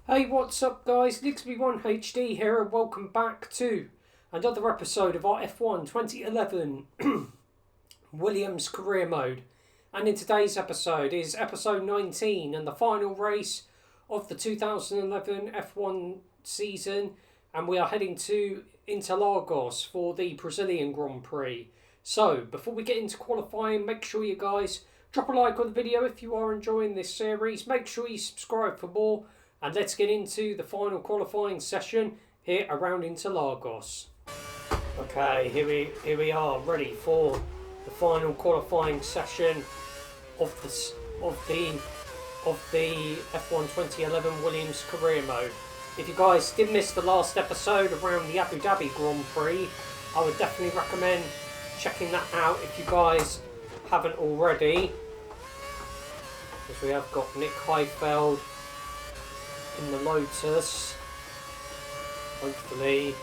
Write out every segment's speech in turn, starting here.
Hey, what's up, guys? Lixby1HD here, and welcome back to another episode of our F1 2011 Williams Career Mode. And in today's episode is episode 19 and the final race of the 2011 F1 season. And we are heading to Interlagos for the Brazilian Grand Prix. So, before we get into qualifying, make sure you guys drop a like on the video if you are enjoying this series. Make sure you subscribe for more. And let's get into the final qualifying session here around Interlagos. Okay, here we are, ready for the final qualifying session of the F1 2011 Williams Career Mode. If you guys did miss the last episode around the Abu Dhabi Grand Prix, I would definitely recommend checking that out if you guys haven't already. Because we have got Nick Heidfeld in the Lotus. Hopefully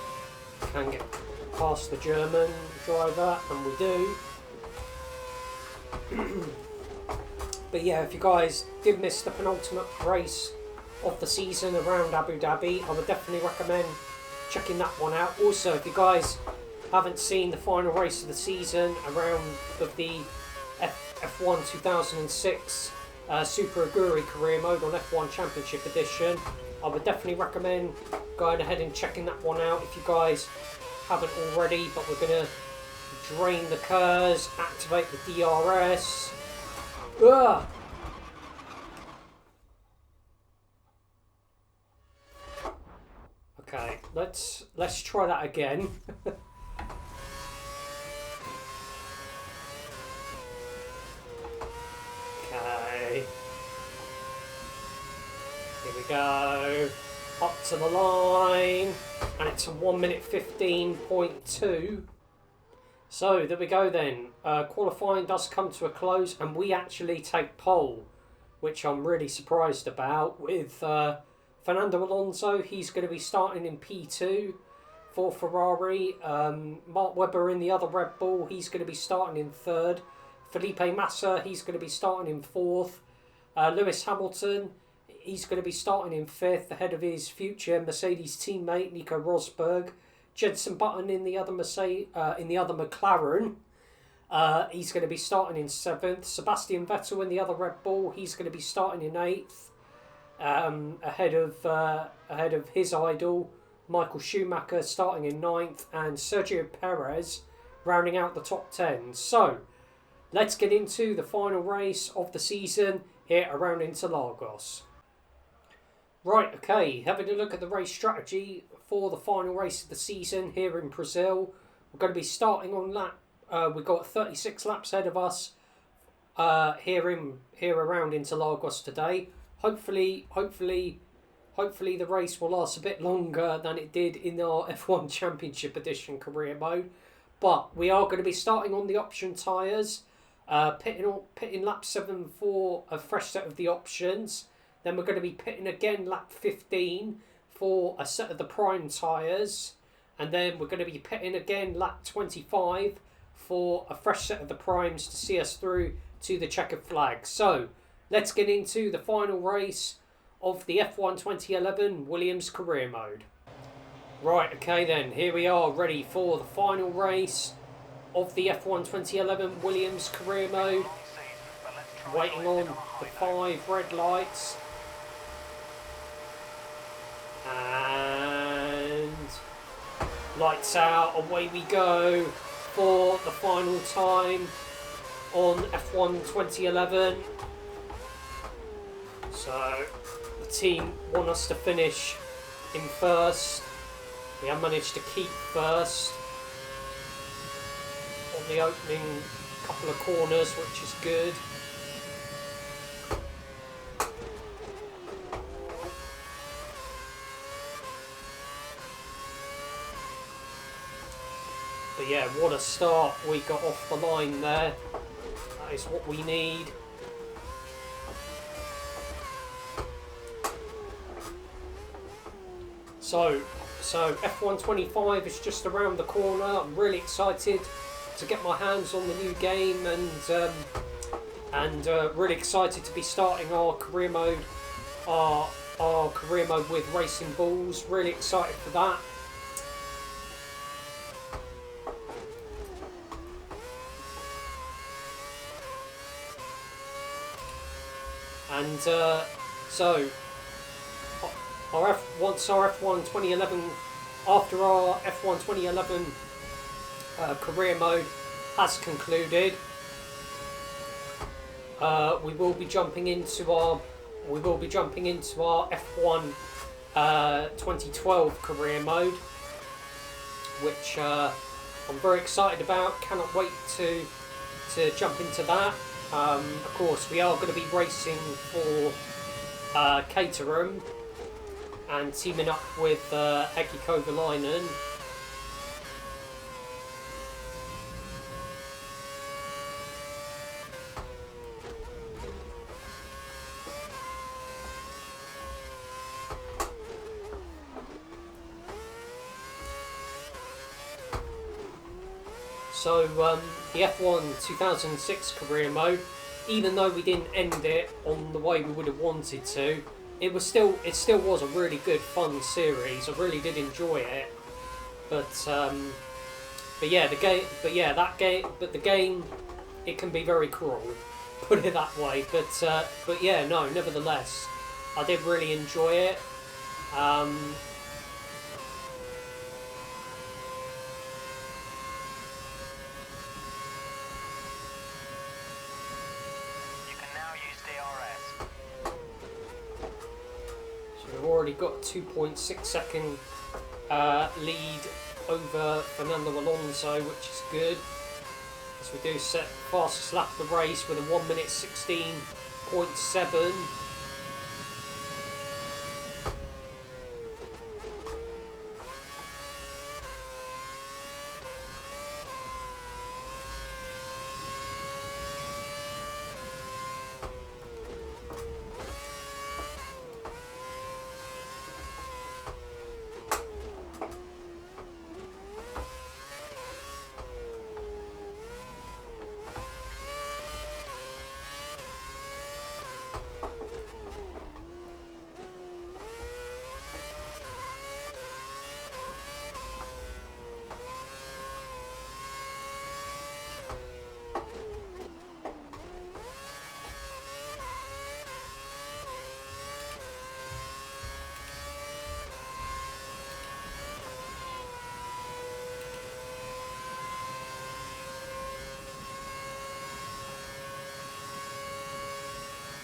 can get past the German driver, and we do. But yeah, if you guys did miss the penultimate race of the season around Abu Dhabi, I would definitely recommend checking that one out. Also, if you guys haven't seen the final race of the season around the F1 2006 Super Aguri Career Mode on F1 Championship Edition, I would definitely recommend going ahead and checking that one out if you guys haven't already. But we're going to drain the KERS, activate the DRS. Ugh. Okay, let's try that again. Okay. Here we go. Up to the line. And it's a 1 minute 15.2. So there we go then. Qualifying does come to a close, and we actually take pole, which I'm really surprised about, with Fernando Alonso. He's going to be starting in P2 for Ferrari. Mark Webber in the other Red Bull, he's going to be starting in third. Felipe Massa, he's going to be starting in fourth. Lewis Hamilton, he's going to be starting in fifth, ahead of his future Mercedes teammate Nico Rosberg. Jenson Button in the other McLaren, he's going to be starting in seventh. Sebastian Vettel in the other Red Bull, he's going to be starting in eighth, ahead of his idol Michael Schumacher starting in ninth, and Sergio Perez rounding out the top 10. So let's get into the final race of the season here around Interlagos. Right, okay, having a look at the race strategy for the final race of the season here in Brazil. We're going to be starting on lap. We've got 36 laps ahead of us here around Interlagos today. Hopefully the race will last a bit longer than it did in our F1 Championship Edition Career Mode. But we are going to be starting on the option tyres. Pitting lap 7 for a fresh set of the options. Then we're going to be pitting again lap 15 for a set of the prime tyres. And then we're going to be pitting again lap 25 for a fresh set of the primes to see us through to the checkered flag. So let's get into the final race of the F1 2011 Williams Career Mode. Right, okay then, here we are ready for the final race of the F1 2011 Williams Career Mode. Waiting on the 5 red lights. And lights out, away we go for the final time on F1 2011. So the team want us to finish in first. We have managed to keep first on the opening couple of corners, which is good. But yeah, what a start we got off the line there. That is what we need. So F1 25 is just around the corner. I'm really excited to get my hands on the new game, and really excited to be starting our career mode, our our career mode with Racing Bulls. Really excited for that. And so, once our F1 2011, after our F1 2011 career mode has concluded, we will be jumping into our F1 2012 career mode, which I'm very excited about. Cannot wait to jump into that. Of course, we are going to be racing for Caterham and teaming up with Heikki Kovalainen. So the F1 2006 career mode, even though we didn't end it on the way we would have wanted to, it still was a really good fun series. I really did enjoy it. But yeah, the game it can be very cruel, put it that way. But yeah, no, nevertheless, I did really enjoy it. We've already got a 2.6 second lead over Fernando Alonso, which is good. As we do set fastest lap of the race with a 1 minute 16.7.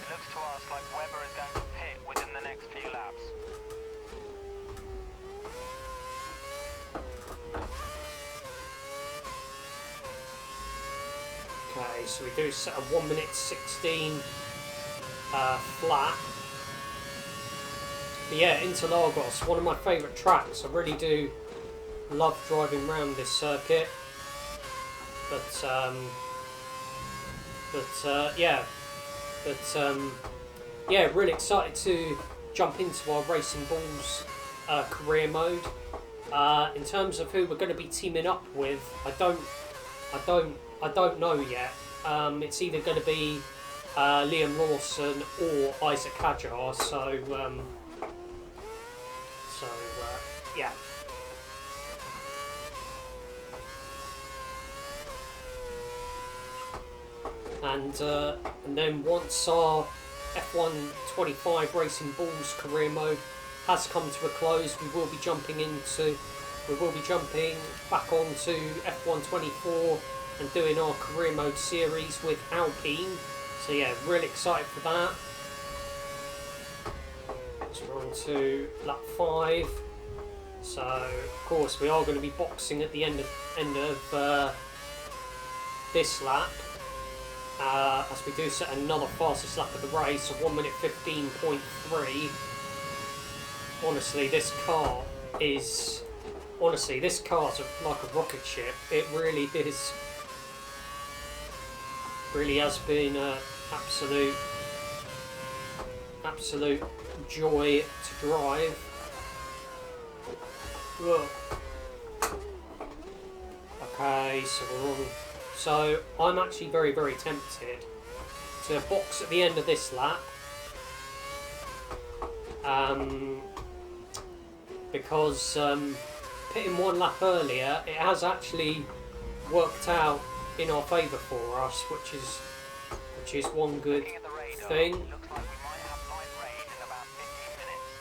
To us like Webber is going to pit within the next few laps. Okay, so we do set a 1 minute 16 flat. But yeah, Interlagos, one of my favourite tracks. I really do love driving around this circuit. But yeah, really excited to jump into our Racing Bulls career mode. In terms of who we're going to be teaming up with, I don't know yet. It's either going to be Liam Lawson or Isaac Hadjar. So yeah. And then once our F1 25 Racing Bulls career mode has come to a close, we will be jumping back onto F1 24 and doing our career mode series with Alpine. So yeah, really excited for that. So we're on to lap 5. So of course we are going to be boxing at the end of this lap. As we do set another fastest lap of the race of 1 minute 15.3. Honestly, this car is like a rocket ship. It really is. Really has been an absolute joy to drive. Whoa. Okay, so we're on. So I'm actually very, very tempted to box at the end of this lap because pitting one lap earlier, it has actually worked out in our favour for us, which is one good Looking at the radar, thing. looks like we might have light rain in about 15 minutes.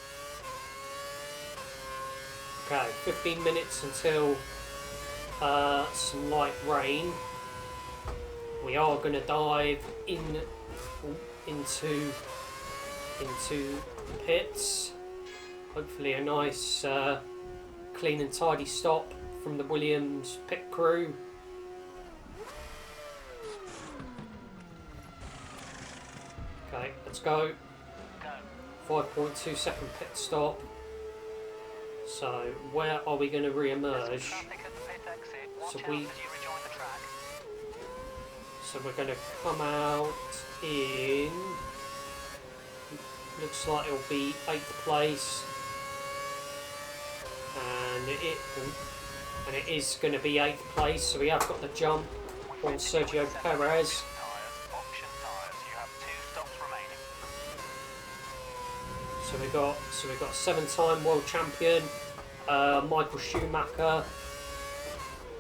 Okay, 15 minutes until some light rain. We are going to dive into the pits. Hopefully a nice clean and tidy stop from the Williams pit crew. Okay, let's go. Go. 5.2 second pit stop. So where are we going to re-emerge? Traffic at the pit exit. Watch So out we- as you rejoin the track. So we're going to come out in, looks like it'll be 8th place, and it is going to be 8th place. So we have got the jump on Sergio Perez. Option tyres. You have 2 stops remaining. So we got 7-time world champion Michael Schumacher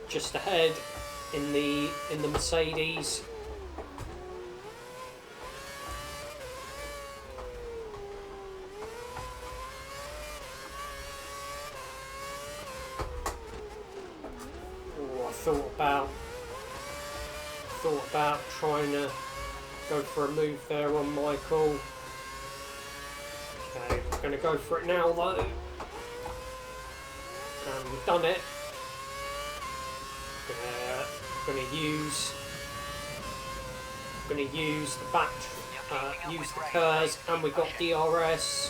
just ahead in the Mercedes. Oh, I thought about trying to go for a move there on Michael. Okay, we're going to go for it now though. And we've done it. Going to use the back, use the KERS, and we've got DRS,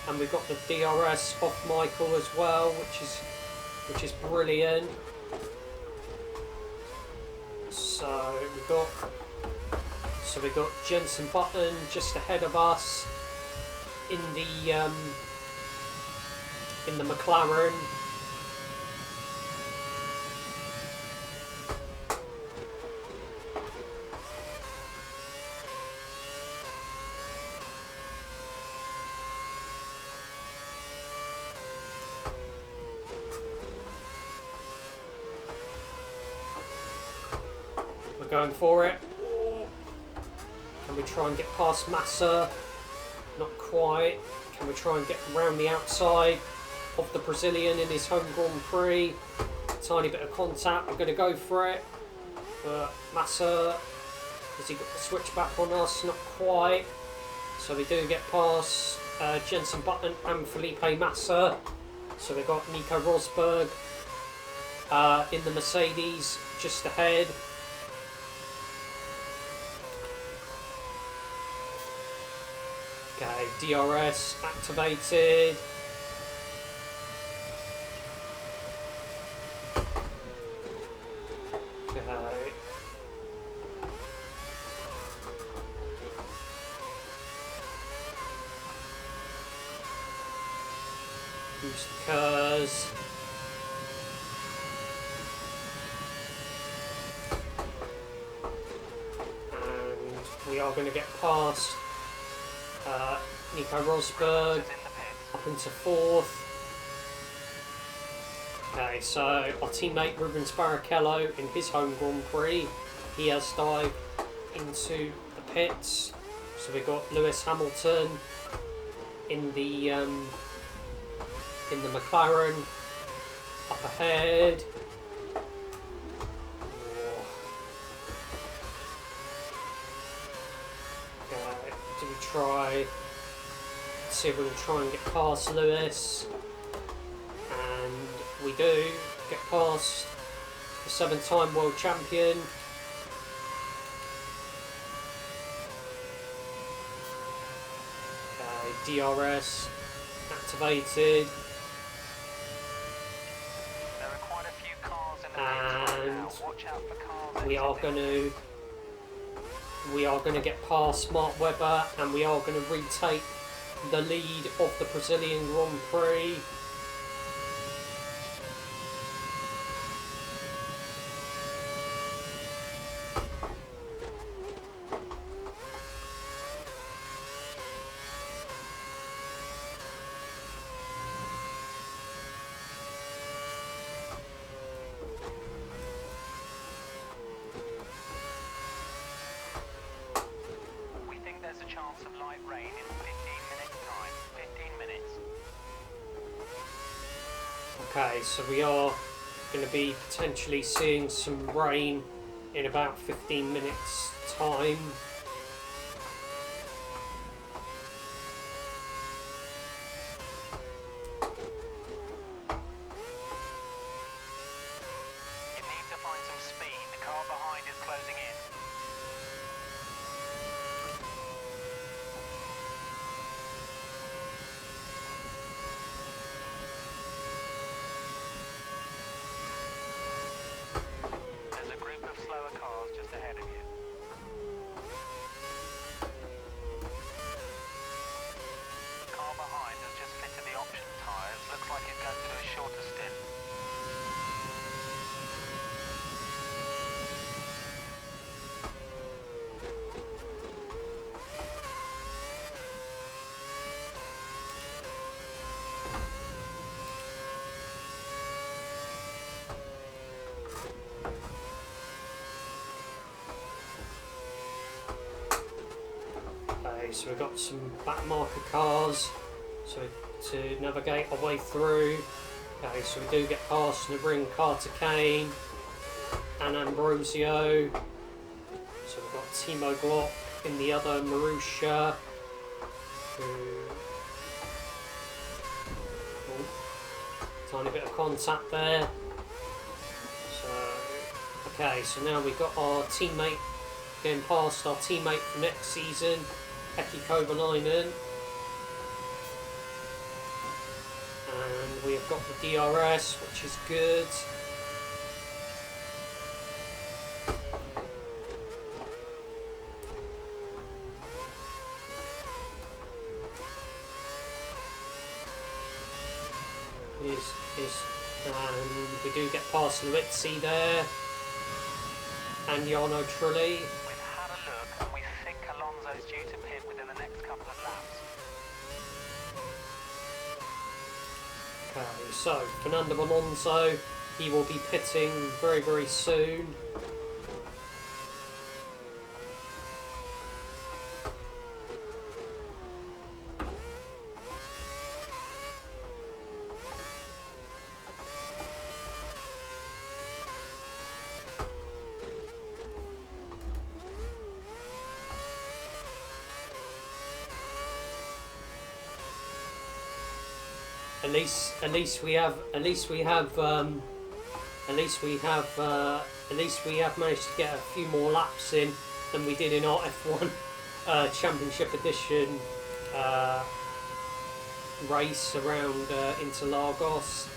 and we've got the DRS off Michael as well, which is brilliant. So we got Jenson Button just ahead of us in the McLaren. We're going for it. Can we try and get past Massa? Not quite. Can we try and get around the outside of the Brazilian in his home Grand Prix? Tiny bit of contact. We're going to go for it. But Massa, has he got the switch back on us? Not quite. So we do get past Jenson Button and Felipe Massa. So we've got Nico Rosberg in the Mercedes just ahead. Okay, DRS activated. Okay. Use the KERS. And we are going to get past Nico Rosberg up into 4th. Okay, so our teammate Rubens Barrichello in his home Grand Prix, he has dived into the pits. So we've got Lewis Hamilton in the McLaren up ahead. Okay, do we try? Let's see if we can try and get past Lewis. And we do get past the 7-time world champion. Okay, DRS activated. There are quite a few cars in the pits right now. Watch out for cars We are going to get past Mark Webber, and we are going to retake the lead of the Brazilian Grand Prix. some light rain in 15 minutes time. 15 minutes. Okay, so we are going to be potentially seeing some rain in about 15 minutes time. You need to find some speed. The car behind is closing in. There's a group of slower cars just ahead of you. The car behind has just fitted the option tyres. Looks like it's going to do a shorter stint. Okay, so we've got some back marker cars, so to navigate our way through. Okay, so we do get past Nürburgring, Carter Kane, and Ambrosio. So we've got Timo Glock in the other Marussia. Tiny bit of contact there. So, okay, so now we've got our teammate getting past our teammate for next season, Heikki Kovalainen. And we have got the DRS, which is good. And we do get past Luizzi there, and Jarno Trulli. We've had a look and we think Alonso's due to pit within the next couple of laps. Okay, so Fernando Alonso, he will be pitting very, very soon. At least we have managed to get a few more laps in than we did in our F1 Championship Edition race around Interlagos.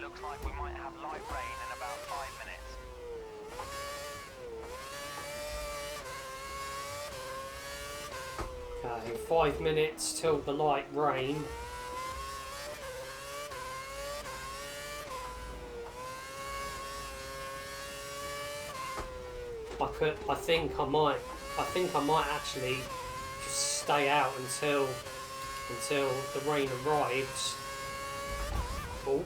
Looks like we might have light rain in about 5 minutes. Okay, 5 minutes till the light rain. I think I might actually just stay out until the rain arrives. Oh.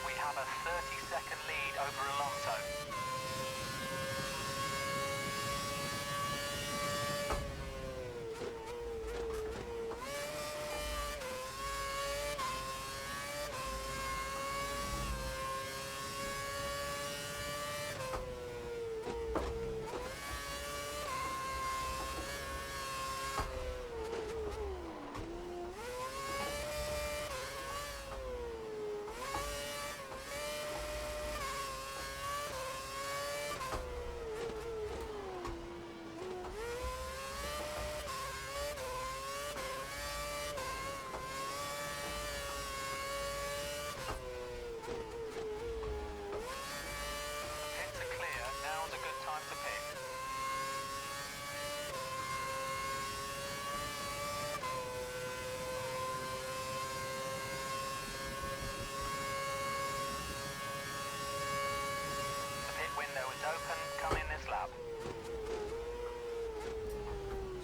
We have a 30-second lead over Alonso. Pits are clear. Now's a good time to pit. The pit window is open. Come in this lap.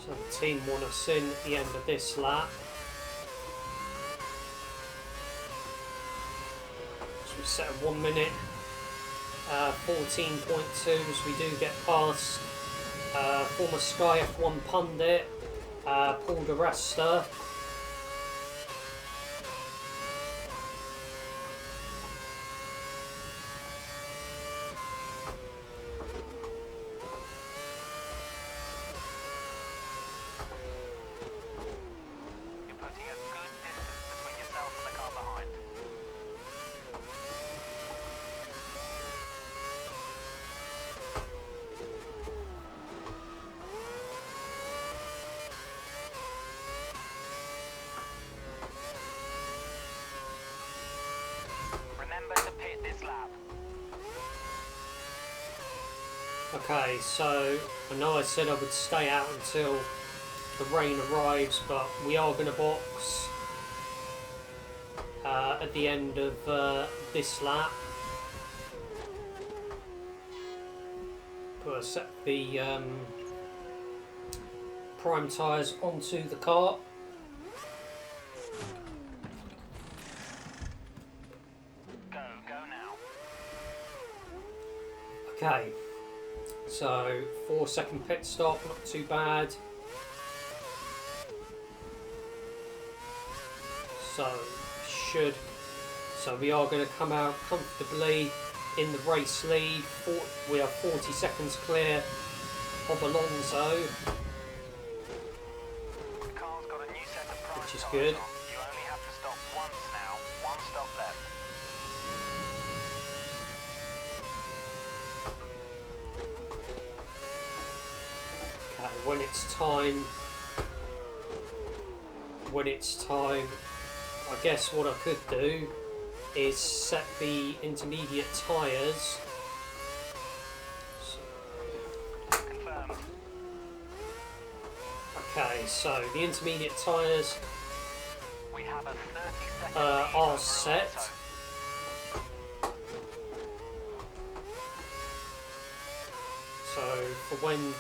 So the team want us in at the end of this lap. So we set a 1 minute 14.2 as we do get past former Sky F1 pundit Paul di Resta. You're putting a good distance between yourself and the car behind. Remember to pit this lap. Okay, so I know I said I would stay out until the rain arrives, but we are going to box at the end of this lap. Put set the prime tyres onto the car. Go now. Okay, so 4-second pit stop, not too bad. So we are going to come out comfortably in the race lead. We are 40 seconds clear of Alonso, The car's got a new set of prime which is tyres good. on. You only have to stop once now. One stop left. Okay, when it's time, I guess what I could do is set the intermediate tyres. Confirmed. Okay, so the intermediate tyres We have a 30-second lead are over set. Alonso. So for when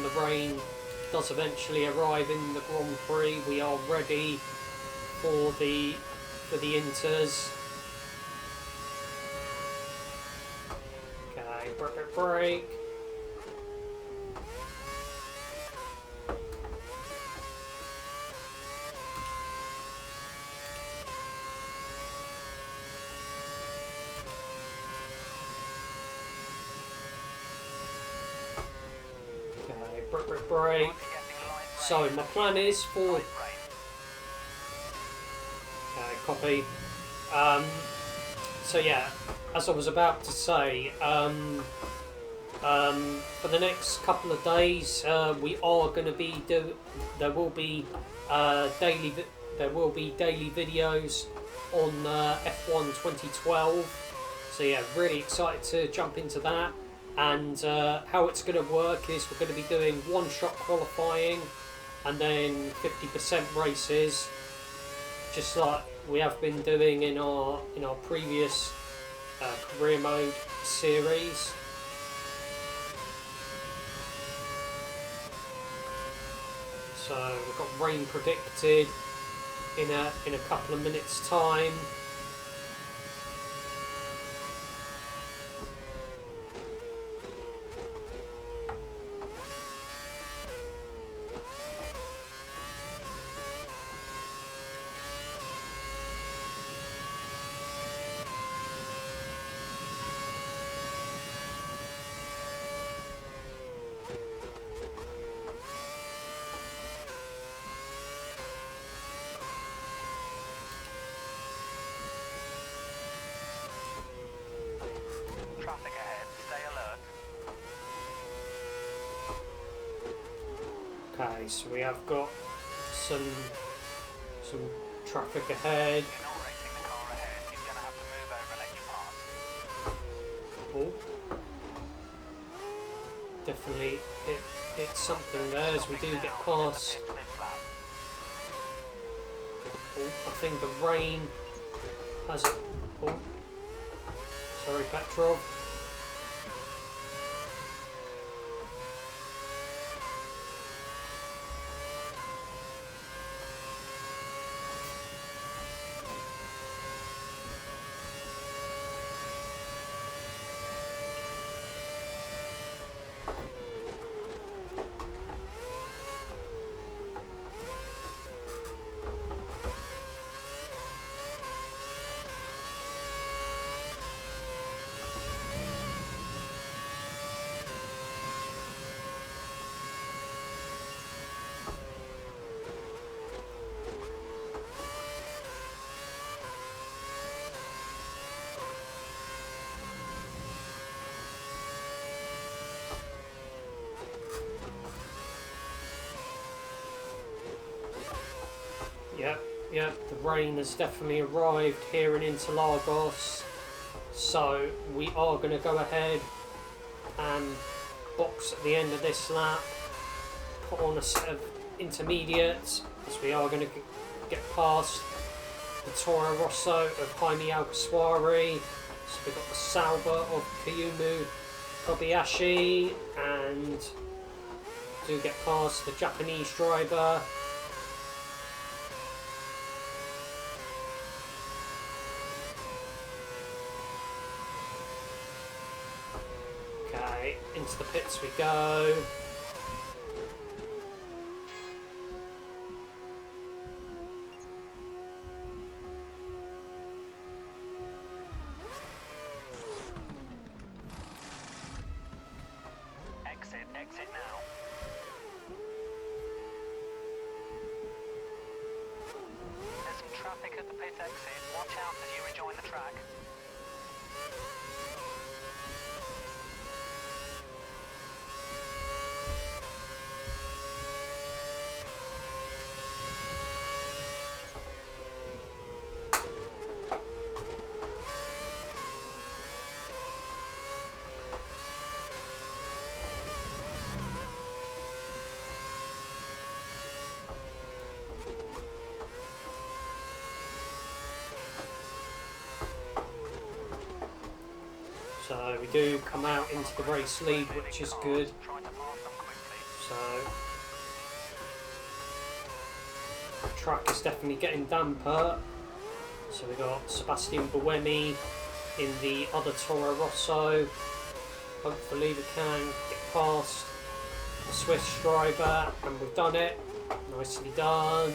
the rain does eventually arrive in the Grand Prix, we are ready for the inters. Okay, break. Okay, break. Might be getting light So my plan is for... Light rain. Okay, copy. So yeah, as I was about to say, for the next couple of days, we are going to be there will be daily videos on F1 2012. So yeah, really excited to jump into that. And how it's going to work is we're going to be doing one-shot qualifying and then 50% races, just like we have been doing in our previous career mode series. So we've got rain predicted in a couple of minutes' time. Traffic ahead. Stay alert. Okay, so we have got some traffic ahead. You're not racing the car ahead. He's going to have to move over and let you pass. Oh, definitely it's something there as we do get past. Pit this lap. Oh, I think the rain has it. Oh, sorry, Petrov. Yep, the rain has definitely arrived here in Interlagos. So we are going to go ahead and box at the end of this lap, put on a set of intermediates, as we are going to get past the Toro Rosso of Jaime Alguersuari. So we've got the Sauber of Kayumu Kobayashi, and do get past the Japanese driver. Okay, into the pits we go. Exit now. There's some traffic at the pit exit. Watch out as you rejoin the track. So we do come out into the race lead, which is good. Try to pass them quickly. So the track is definitely getting damper. So we got Sebastian Buemi in the other Toro Rosso. Hopefully we can get past the Swiss driver, and we've done it. Nicely done.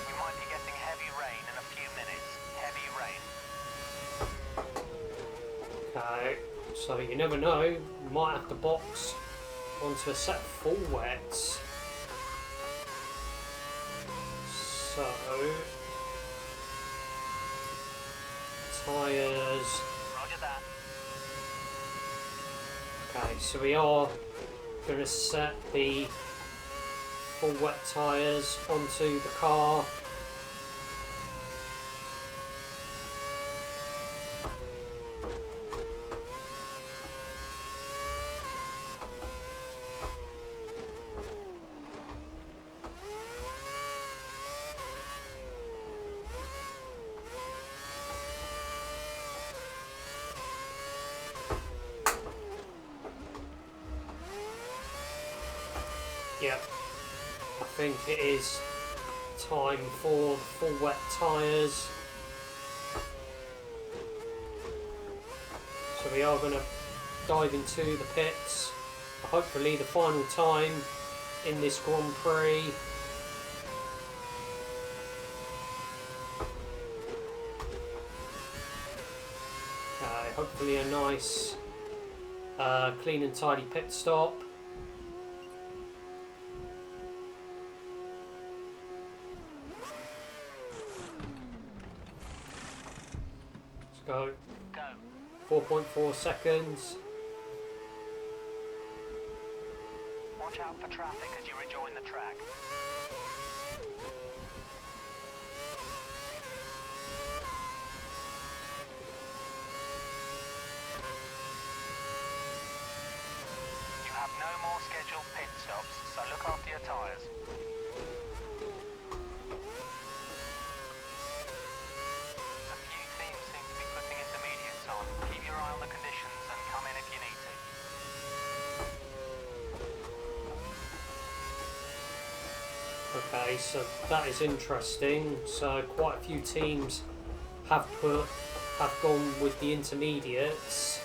We might be getting So you never know, you might have to box onto a set of full wets. So tyres. Roger that. Okay, so we are going to set the full wet tyres onto the car. Yep, I think it is time for the full wet tyres. So we are going to dive into the pits. Hopefully the final time in this Grand Prix. Hopefully a nice clean and tidy pit stop. Go. 4.4 seconds. Watch out for traffic as you rejoin the track. You have no more scheduled pit stops, so look after your tyres. Keep your eye on the conditions and come in if you need to. Okay, so that is interesting. So quite a few teams have gone with the intermediates.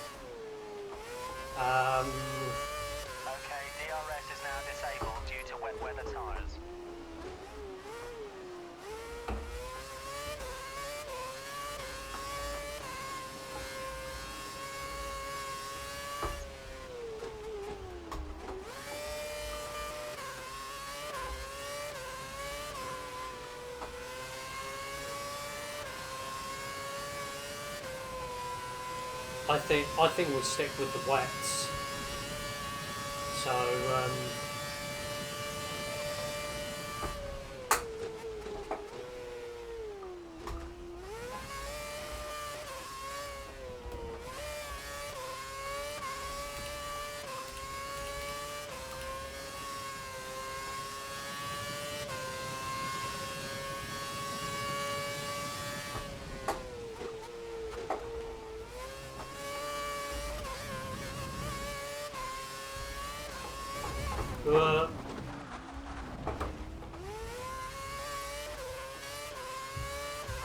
Okay, DRS is now disabled due to wet weather tyres. I think we'll stick with the wets. So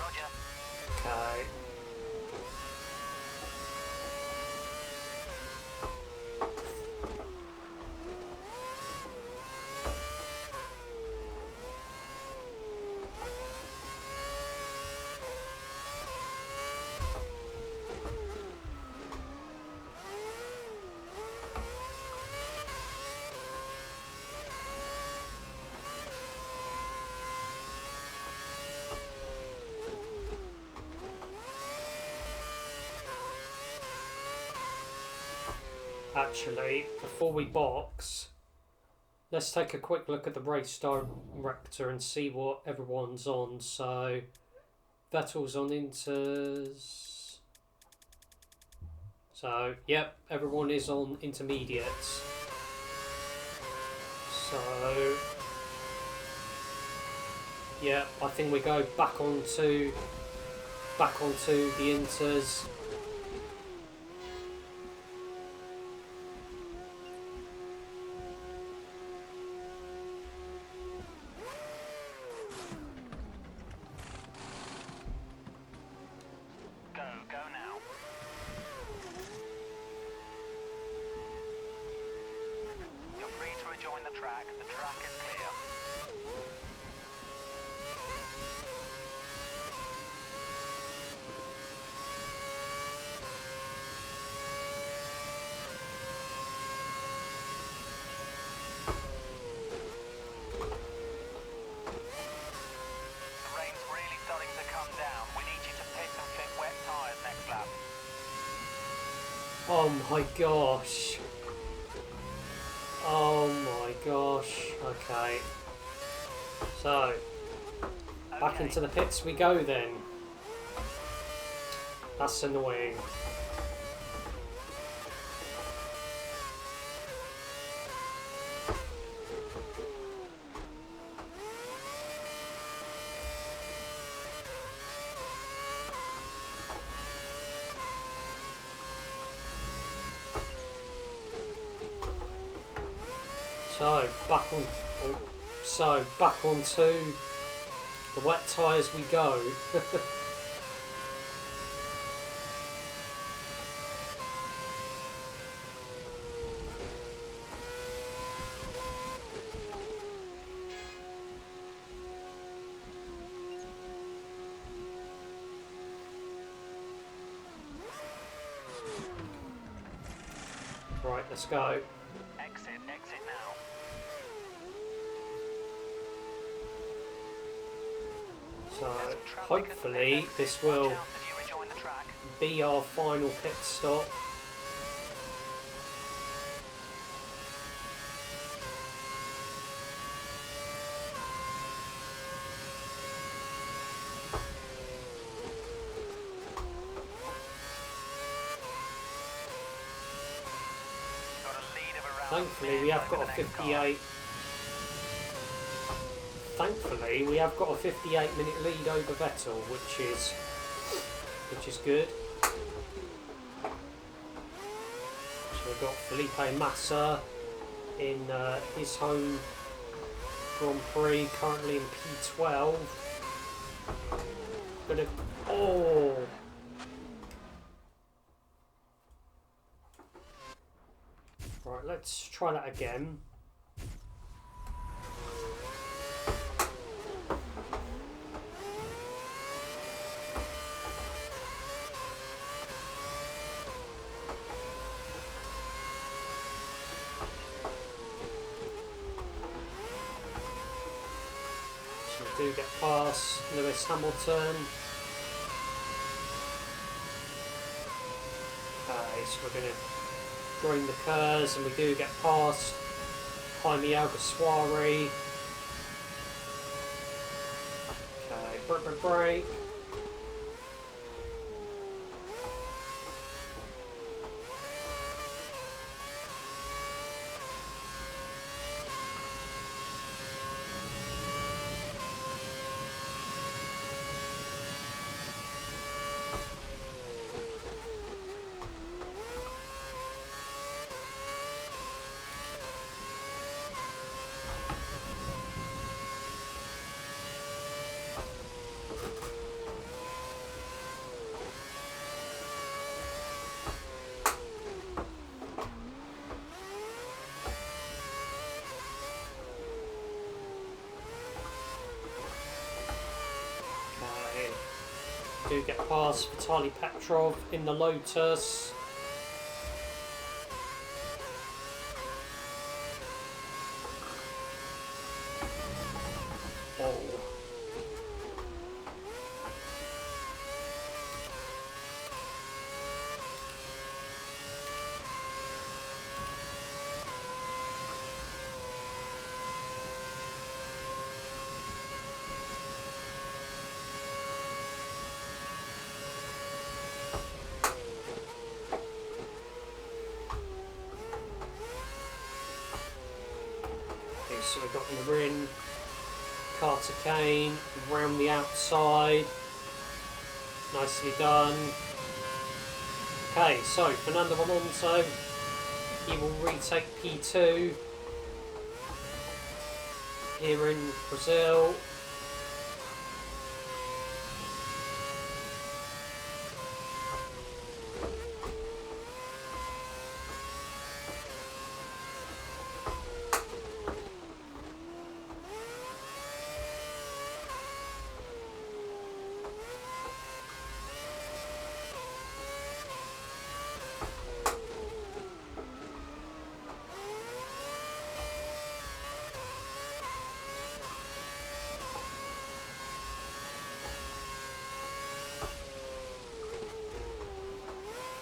Roger. okay. Actually, before we box, let's take a quick look at the race director and see what everyone's on. So, Vettel's on inters. So, yep, everyone is on intermediates. So, yeah, I think we go back onto the inters. Go now. You're free to rejoin the track. The track is clear. Oh my gosh. Oh my gosh. Okay. So, back into the pits we go then. That's annoying. So back onto the wet tyres we go. Right, let's go. Exit now. So hopefully this will be our final pit stop. Thankfully we have got a 58. Thankfully we have got a 58-minute lead over Vettel, which is good. So we've got Felipe Massa in his home Grand Prix, currently in P12. Right, let's try that again. So we do get past Lewis Hamilton. Okay, so we're going to join the curves, and we do get past Jaime Alguersuari. Okay, break. Do get past Vitaly Petrov in the Lotus. Oh. So we've got Marin, Carter Kane, round the outside. Nicely done. Okay, so Fernando Alonso, he will retake P2 here in Brazil.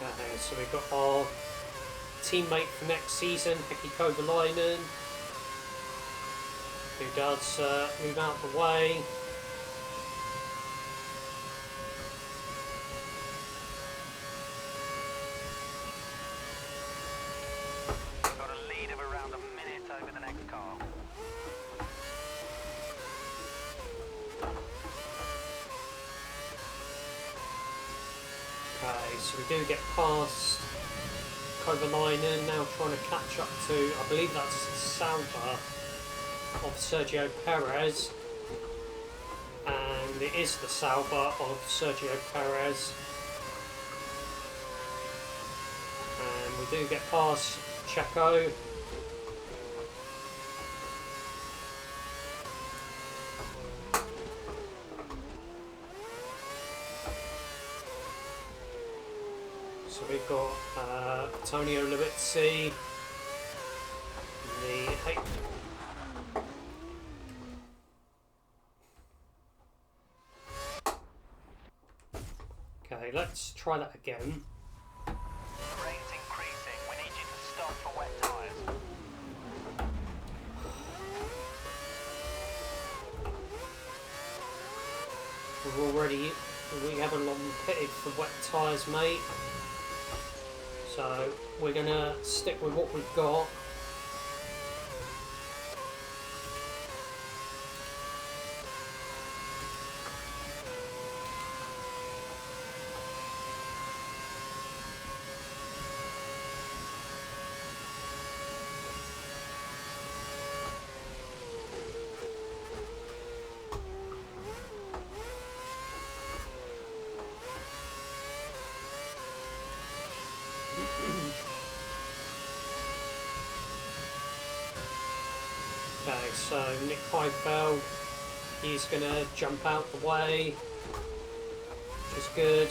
Okay, so we've got our teammate for next season, Heikki Kovalainen, who does move out the way. Got a lead of around a minute over the next car. Okay, so we do get past Kovalainen, now trying to catch up to, I believe that's Sauber of Sergio Perez. And it is the Sauber of Sergio Perez. And we do get past Checo. So we've got Antonio Liuzzi, Okay, let's try that again. The rain's increasing. We need you to stop for wet tyres. We haven't long pitted for wet tyres, mate. So we're gonna stick with what we've got. Okay, so Nick Heidfeld, he's going to jump out the way, which is good.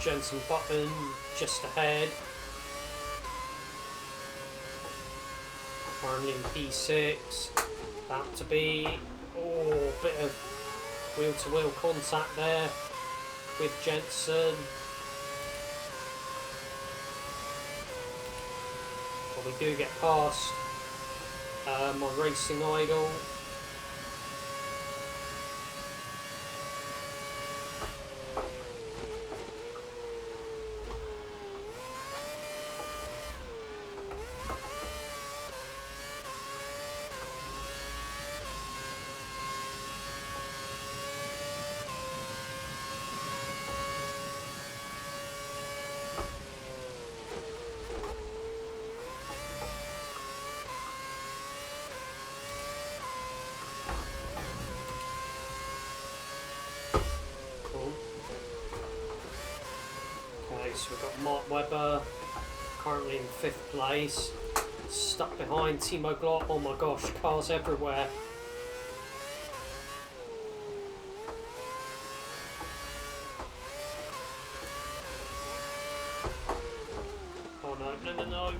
Jenson Button just ahead. Currently in P6. About to be a bit of wheel-to-wheel contact there with Jenson. But we do get past my racing idol. So we've got Mark Webber currently in 5th place, stuck behind Timo Glock. Oh my gosh, cars everywhere. Oh no.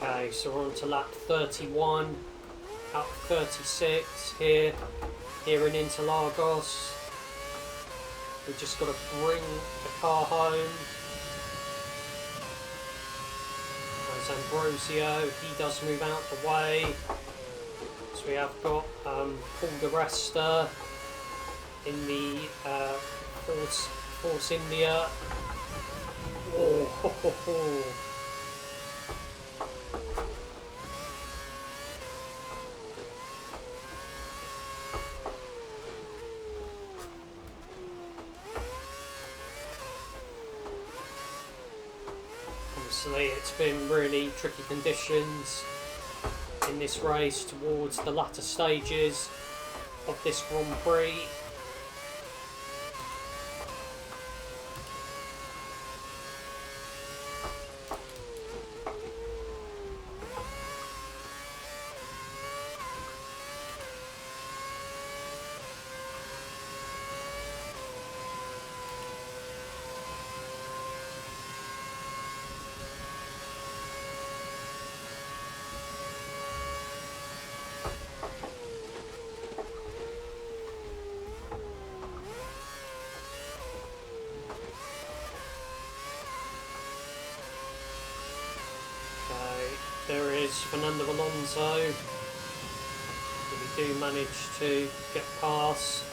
Okay, so we're on to lap 31, out 36 here in Interlagos. We've just got to bring the car home. There's Ambrosio, he does move out the way. So we have got Paul di Resta in the Force India Oh, ho, ho, ho. Obviously, it's been really tricky conditions in this race towards the latter stages of this Grand Prix. There is Fernando Alonso, who we do manage to get past.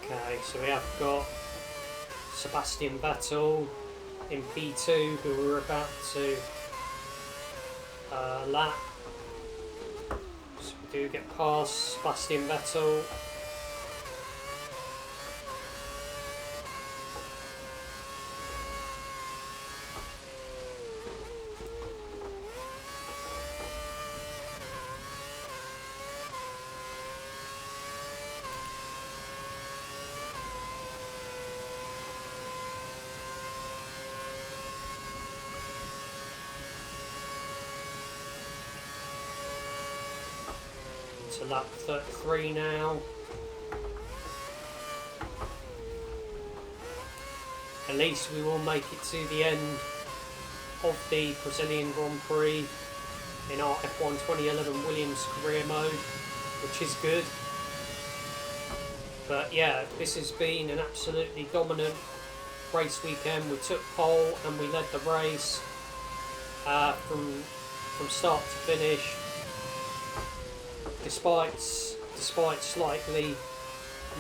Okay, so we have got Sebastian Vettel in P2, who we're about to lap. So we do get past Sebastian Vettel. To lap 33 now. At least we will make it to the end of the Brazilian Grand Prix in our F1 2011 Williams career mode, which is good. But yeah, this has been an absolutely dominant race weekend. We took pole and we led the race from start to finish. Despite slightly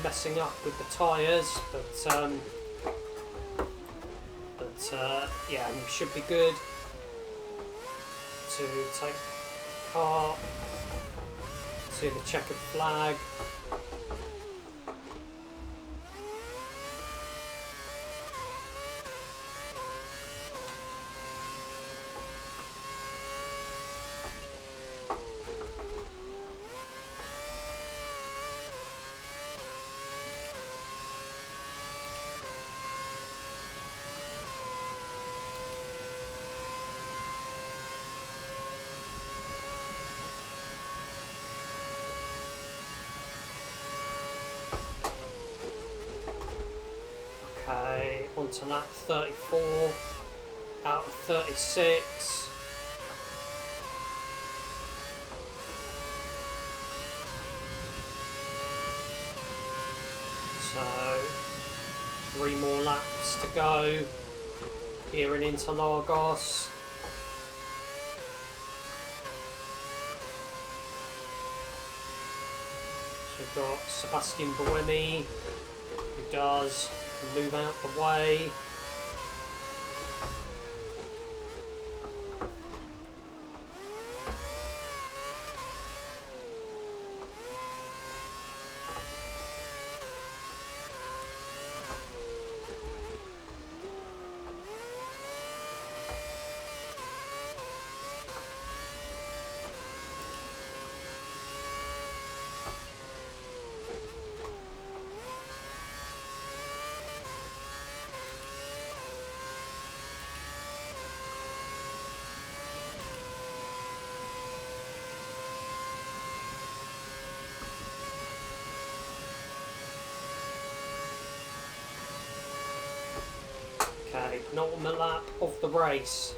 messing up with the tyres, but yeah, we should be good to take the car to the checkered flag. Okay, on to lap 34 out of 36. So, 3 more laps to go here in Interlagos. So we've got Sebastian Buemi, who does move out the way. Okay, penultimate lap of the race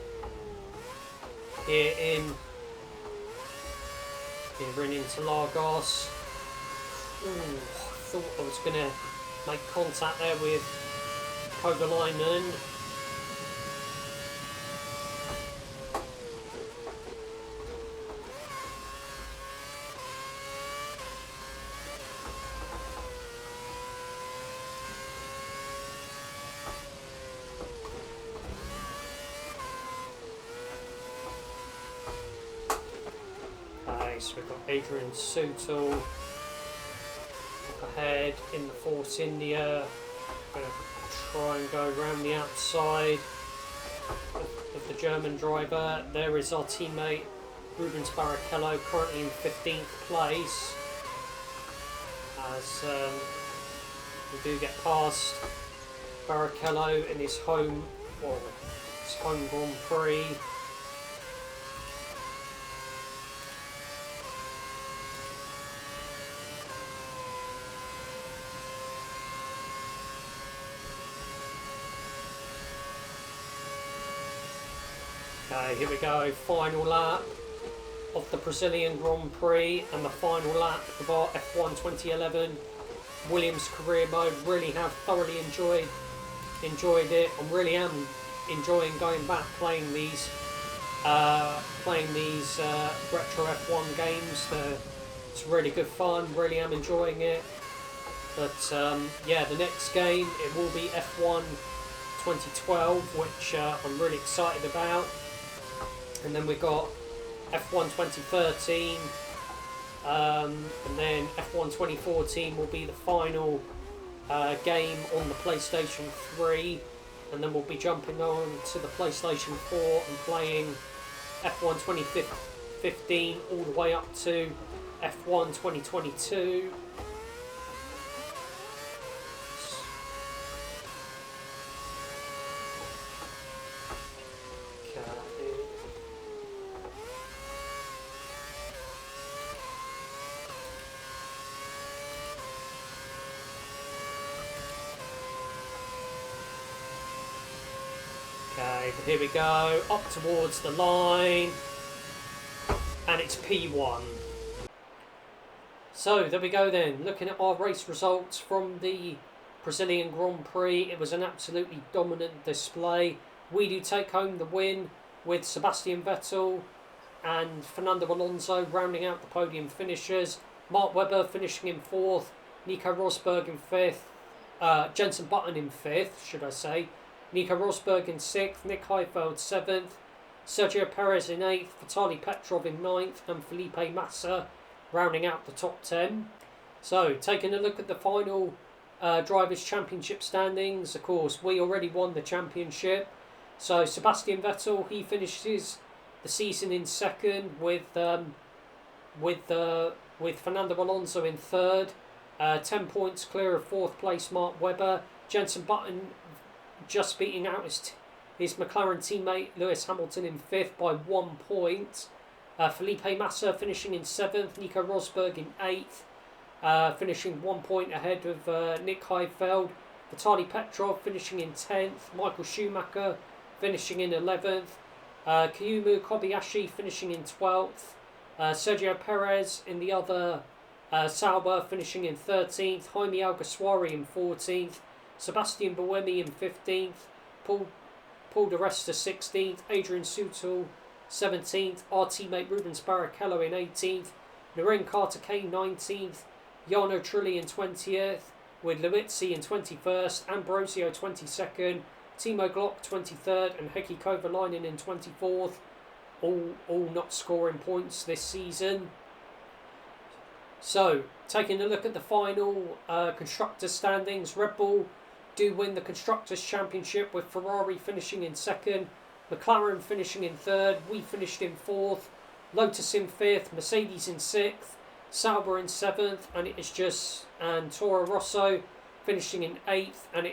here in Interlagos. Ooh, I thought I was gonna make contact there with Kovalainen. So we've got Adrian Sutil up ahead in the Force India. Going to try and go around the outside of the German driver. There is our teammate Rubens Barrichello, currently in 15th place. As we do get past Barrichello in his home Grand Prix. Okay, here we go, final lap of the Brazilian Grand Prix and the final lap of our F1 2011 Williams career mode. Really have thoroughly enjoyed it. I really am enjoying going back playing these retro F1 games. It's really good fun, really am enjoying it. But yeah, the next game, it will be F1 2012, which I'm really excited about. And then we've got F1 2013, and then F1 2014 will be the final game on the PlayStation 3, and then we'll be jumping on to the PlayStation 4 and playing F1 2015 all the way up to F1 2022. Okay, here we go, up towards the line, and it's P1. So there we go then, looking at our race results from the Brazilian Grand Prix. It was an absolutely dominant display. We do take home the win with Sebastian Vettel and Fernando Alonso rounding out the podium finishers. Mark Webber finishing in 4th, Nico Rosberg in 5th, Jenson Button in 5th, should I say. Nico Rosberg in 6th, Nick Heidfeld 7th, Sergio Perez in 8th, Vitaly Petrov in 9th, and Felipe Massa rounding out the top 10. So, taking a look at the final Drivers' Championship standings, of course, we already won the championship. So, Sebastian Vettel, he finishes the season in 2nd with Fernando Alonso in 3rd, 10 points clear of 4th place Mark Webber. Jenson Button just beating out his McLaren teammate Lewis Hamilton in 5th by 1 point. Felipe Massa finishing in 7th, Nico Rosberg in 8th, finishing 1 point ahead of Nick Heidfeld. Vitaly Petrov finishing in 10th, Michael Schumacher finishing in 11th, Kiyumu Kobayashi finishing in 12th, Sergio Perez in the other Sauber finishing in 13th, Jaime Alguersuari in 14th, Sebastian Buemi in 15th, Paul de Resta 16th, Adrian Sutil 17th, our teammate Rubens Barrichello in 18th, Naren Carter-Kane 19th, Jarno Trulli in 20th, with Lewicki in 21st, Ambrosio 22nd, Timo Glock 23rd, and Heikki Kovalainen in 24th, all not scoring points this season. So, taking a look at the final Constructors' standings, Red Bull do win the Constructors' Championship with Ferrari finishing in 2nd, McLaren finishing in 3rd, we finished in 4th, Lotus in 5th, Mercedes in 6th, Sauber in 7th, and Toro Rosso finishing in 8th, and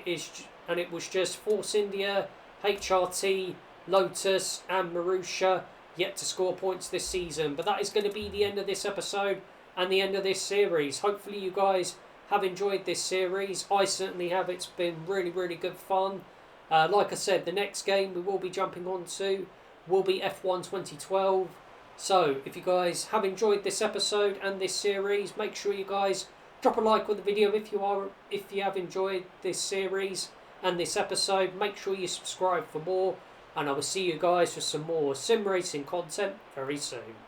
it was just Force India, HRT, Lotus and Marussia yet to score points this season. But that is going to be the end of this episode and the end of this series. Hopefully you guys have enjoyed this series. I certainly have. It's been really, really good fun. Like I said, the next game we will be jumping on to will be F1 2012. So if you guys have enjoyed this episode and this series, make sure you guys Drop a like on the video if you have enjoyed this series and this episode. Make sure you subscribe for more, and I will see you guys for some more sim racing content very soon.